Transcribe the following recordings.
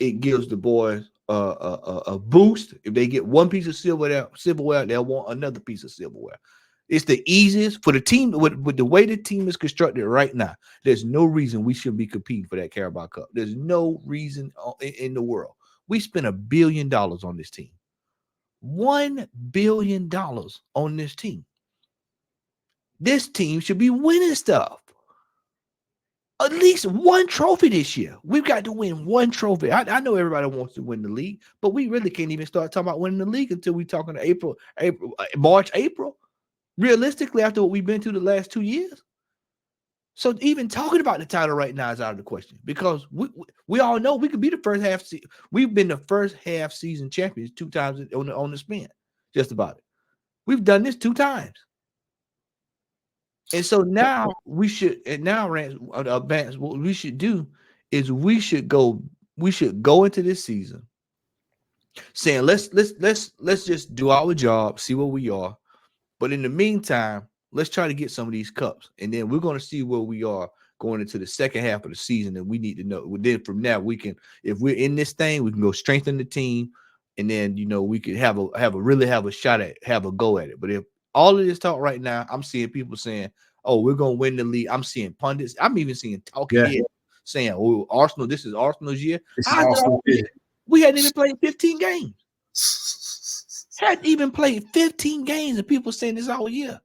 it gives the boys a boost. If they get one piece of silverware, they'll want another piece of silverware. It's the easiest for the team with the way the team is constructed right now. There's no reason we shouldn't be competing for that Carabao Cup. There's no reason in the world. We spent $1 billion on this team. $1 billion on this team. This team should be winning stuff. At least one trophy this year. We've got to win one trophy. I know everybody wants to win the league, but we really can't even start talking about winning the league until we're talking to March, April. Realistically, after what we've been through the last 2 years. So even talking about the title right now is out of the question because we all know we could be the first half. We've been the first half season champions 2 times on the spin, just about it. We've done this 2 times. And so now we should, and now Vance, what we should do is we should go into this season saying let's just do our job, see where we are. But in the meantime, let's try to get some of these cups. And then we're going to see where we are going into the second half of the season. And we need to know. Then from now, we can, if we're in this thing, we can go strengthen the team. And then, we could have a shot at, have a go at it. But if all of this talk right now, I'm seeing people saying, oh, we're going to win the league. I'm seeing pundits. I'm even seeing talking heads saying, oh, Arsenal, this is Arsenal's year. We hadn't even played 15 games. Hadn't even played 15 games and people saying this all year.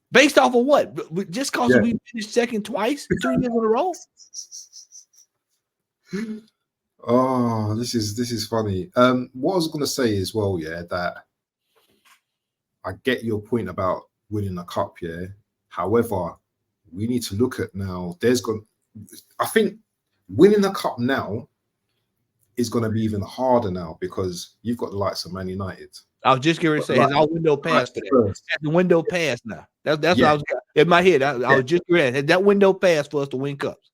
Based off of what? Just because we finished second twice, 2 years in a row? Oh, this is funny. What I was going to say as well, that I get your point about winning a cup, However, we need to look at now. I think winning a cup now is going to be even harder now because you've got the likes of Man United. I was just going to say, has our window passed for that? Has the window passed now? That's what I was in my head. I was just going to has that window passed for us to win cups?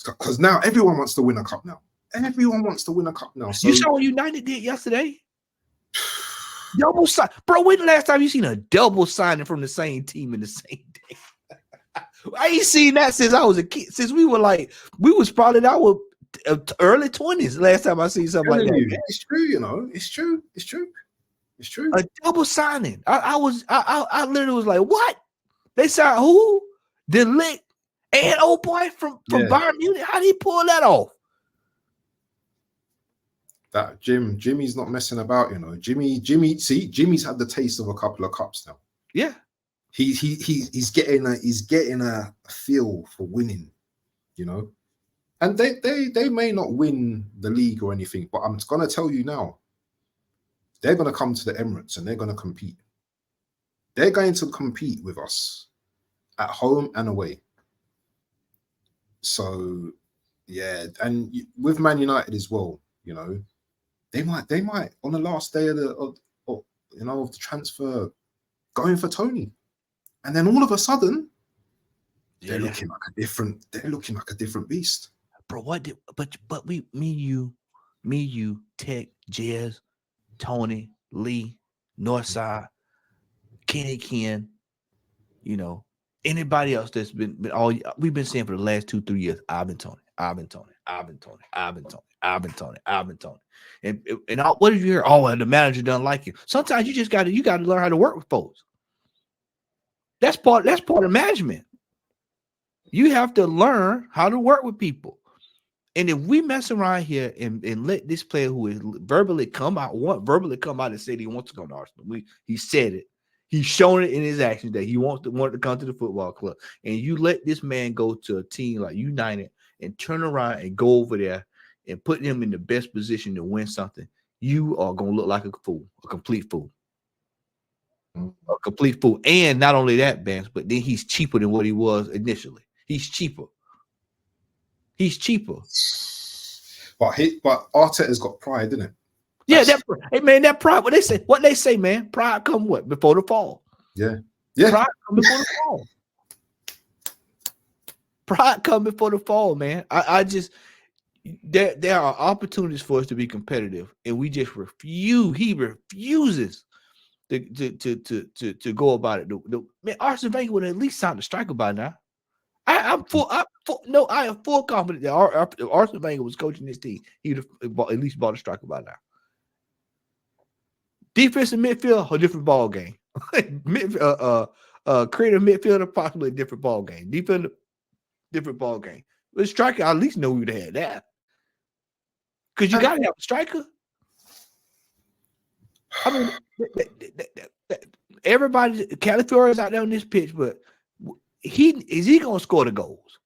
Because now everyone wants to win a cup now. Everyone wants to win a cup now. So, you saw what United did yesterday? Double sign, bro. When the last time you seen a double signing from the same team in the same day? I ain't seen that since I was a kid. Since we was probably in our early 20s. Last time I seen something like that. It's true, It's true. It's true. A double signing. I literally was like, what? They signed who? De Ligt and old boy from Bayern Munich. How did he pull that off? That Jimmy's not messing about, Jimmy's had the taste of a couple of cups now. Yeah. He's getting a feel for winning, And they may not win the league or anything, but I'm gonna tell you now, they're gonna come to the Emirates and they're gonna compete. They're going to compete with us at home and away. So and with Man United as well, they might on the last day of the transfer going for Tony, and then all of a sudden they're looking like a different beast, bro. But me, you, Tech, Jez, Tony, Lee, Northside, Kenny Ken, anybody else that's been all we've been saying for the last 2-3 years. I've been Tony. And what did you hear? Oh, the manager doesn't like you. Sometimes you got to learn how to work with folks. That's part of management. You have to learn how to work with people. And if we mess around here and let this player who is verbally come out and say that he wants to go to Arsenal, he said it. He's shown it in his actions that he wanted to come to the football club. And you let this man go to a team like United and turn around and go over there and put him in the best position to win something, you are going to look like a fool, a complete fool. A complete fool. And not only that, Vance, but then he's cheaper than what he was initially. He's cheaper. But Arteta's got pride, isn't it? Yeah, that pride. What they say, man. Pride come what? Before the fall. Yeah. Pride come before the fall. Pride come before the fall, man. I just there are opportunities for us to be competitive, and we just refuse. He refuses to go about it. Man, Arsene Wenger would at least sign the striker by now. I have full confidence that if Arsene Wenger was coaching this team, he would have at least bought a striker by now. Defensive midfield, a different ball game. Creative midfielder, possibly a different ball game. Defender, different ball game. But striker, I at least know we would have had that. Because you got to have a striker. I mean, everybody, Calafiori's out there on this pitch, but is he going to score the goals?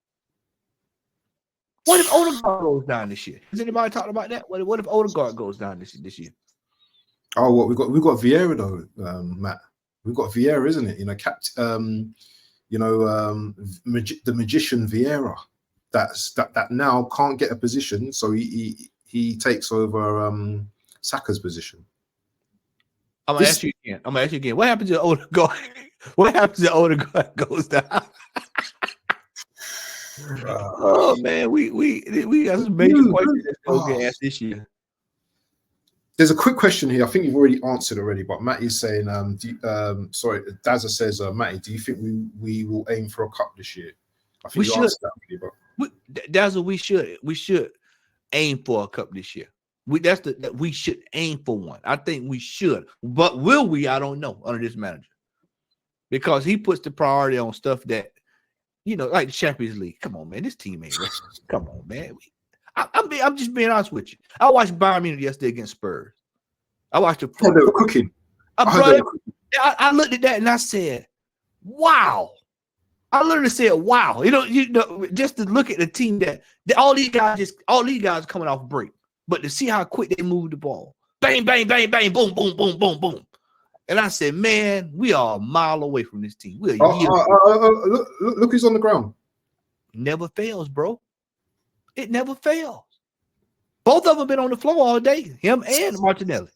What if Odegaard goes down this year? Has anybody talked about that? What if Odegaard goes down this year? Oh, what we got Vieira though, Matt. We've got Vieira, isn't it? The magician Vieira. That now can't get a position, so he takes over Saka's position. I'm gonna ask you again. What happens to Odegaard? What happens to Odegaard goes down? Oh man, we got some major questions that's gonna get asked this year. There's a quick question here. I think you've already answered already, but Matty is saying, Dazza says, Matty, do you think we will aim for a cup this year? I think you answered that already, but Dazza, we should aim for a cup this year. We should aim for one. I think we should, but will we? I don't know under this manager, because he puts the priority on stuff that, like the Champions League. Come on, man, this team ain't ready. Come on, man. I'm just being honest with you. I watched Bayern Munich yesterday against Spurs. I watched the. Oh, they were cooking. I looked at that and I said, "Wow." I literally said, "Wow." Just to look at the team that all these guys coming off break, but to see how quick they move the ball, bang, bang, bang, bang, boom, boom, boom, boom, boom. And I said, "Man, we are a mile away from this team. Look who's on the ground. Never fails, bro. It never fails. Both of them been on the floor all day, him and Martinelli.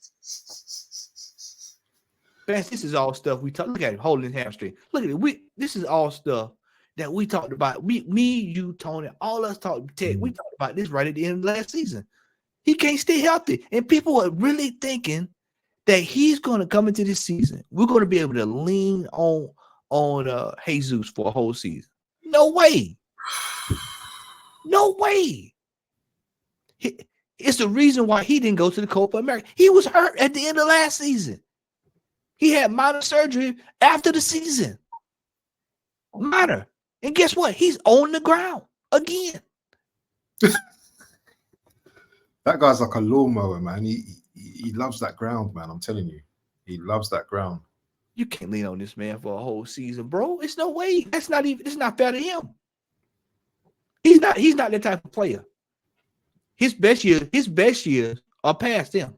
Man, this is all stuff we talk. Look at him holding his hamstring. Look at it. This is all stuff that we talked about. Me, you, Tony, all us talked. Ted, we talked about this right at the end of last season. He can't stay healthy, and people are really thinking that he's going to come into this season. We're going to be able to lean on Jesus for a whole season. No way. No way. It's the reason why he didn't go to the Copa America. He was hurt at the end of last season. He had minor surgery after the season. Minor. And guess what? He's on the ground again. That guy's like a lawnmower, man. He loves that ground, man. I'm telling you. He loves that ground. You can't lean on this man for a whole season, bro. It's no way. It's not fair to him. He's not that type of player. His best years are past him.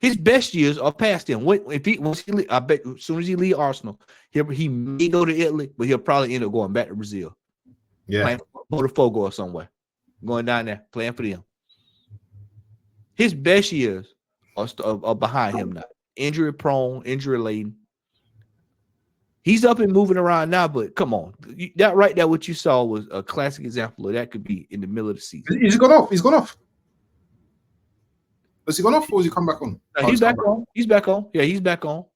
His best years are past him. I bet as soon as he leave Arsenal, he may go to Italy, but he'll probably end up going back to Brazil. Yeah, playing Botafogo or somewhere, going down there playing for them. His best years are behind him now. Injury prone, injury laden. He's up and moving around now, but come on. That right there, what you saw was a classic example of that could be in the middle of the season. He's gone off. He's gone off. Has he gone off or has he come back on? No, he's back on. He's back on. Yeah, he's back on.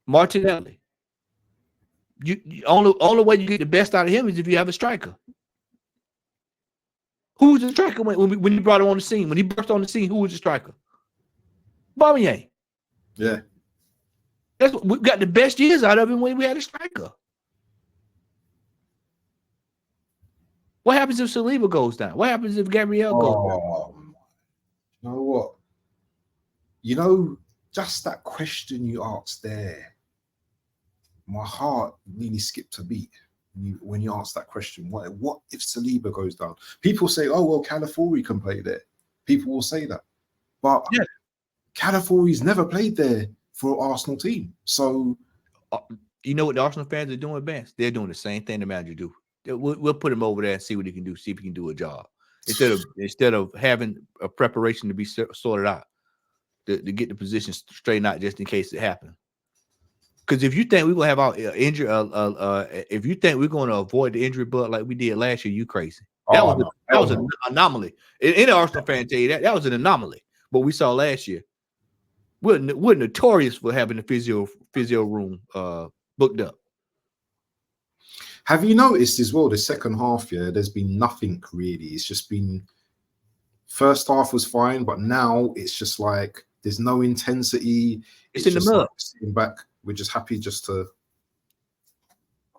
Martinelli. Only way you get the best out of him is if you have a striker. Who was the striker when you brought him on the scene? When he burst on the scene, who was the striker? Aubameyang. Yeah. That's what we got the best years out of him when we had a striker. What happens if Saliba goes down? What happens if Gabriel goes down? You know what? Just that question you asked there, my heart nearly skipped a beat when you asked that question. What if Saliba goes down? People say, "Oh well, Calafiori can play there." People will say that, but yeah, Calafiori's never played there for an Arsenal team. So, you know what the Arsenal fans are doing best? They're doing the same thing the manager do. We'll put him over there and see what he can do. See if he can do a job instead of having a preparation to be sorted out to get the position straightened out just in case it happens. Because if you think we're gonna have our injury, if you think we're going to avoid the injury bug like we did last year, you crazy. That was an anomaly. Any Arsenal fan tell you that was an anomaly. What we saw last year. We're notorious for having the physio room booked up. Have you noticed as well the second half? Yeah, there's been nothing really. It's just been first half was fine, but now it's just like there's no intensity. It's in the just mud. like sitting back. We're just happy just to.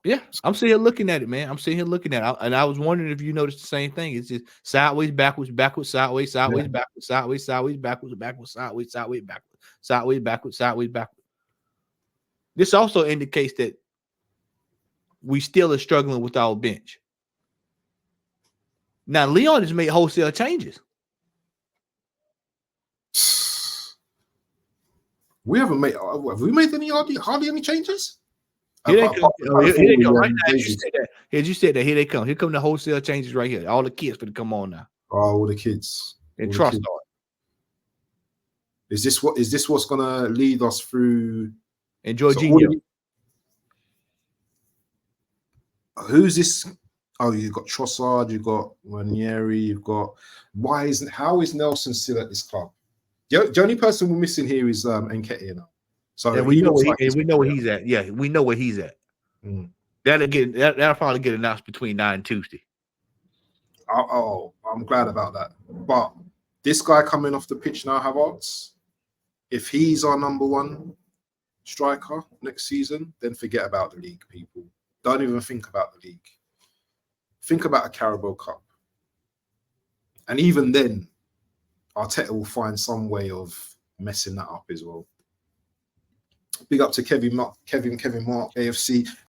Yeah, I'm sitting here looking at it, man. I'm sitting here looking at it, and I was wondering if you noticed the same thing. It's just sideways, backwards, backwards, sideways, sideways, Yeah. backwards, sideways, sideways, backwards, backwards, sideways, sideways, backwards, sideways, backwards, sideways, backwards. This also indicates that we still are struggling with our bench. Now, Leon has made wholesale changes. We haven't made. Have we made any hardly any changes? Here they come. Here they go right now. As you said that. Here they come. Here come the wholesale changes right here. All the kids for to come on now. Oh, all the kids. And trust on. Is this what's gonna lead us through? And Jorginho. Who's this? Oh, you've got Trossard, you've got Ranieri, you've got. How is Nelson still at this club? The only person we're missing here is Nketiah now. So yeah, we know where he's at. Yeah, we know where he's at. Mm. That'll probably get announced between 9 and Tuesday. Oh, I'm glad about that. But this guy coming off the pitch now, Havertz, if he's our number one striker next season, then forget about the league, people. Don't even think about the league. Think about a Carabao Cup. And even then, Arteta will find some way of messing that up as well. Big up to Kevin Mark, AFC.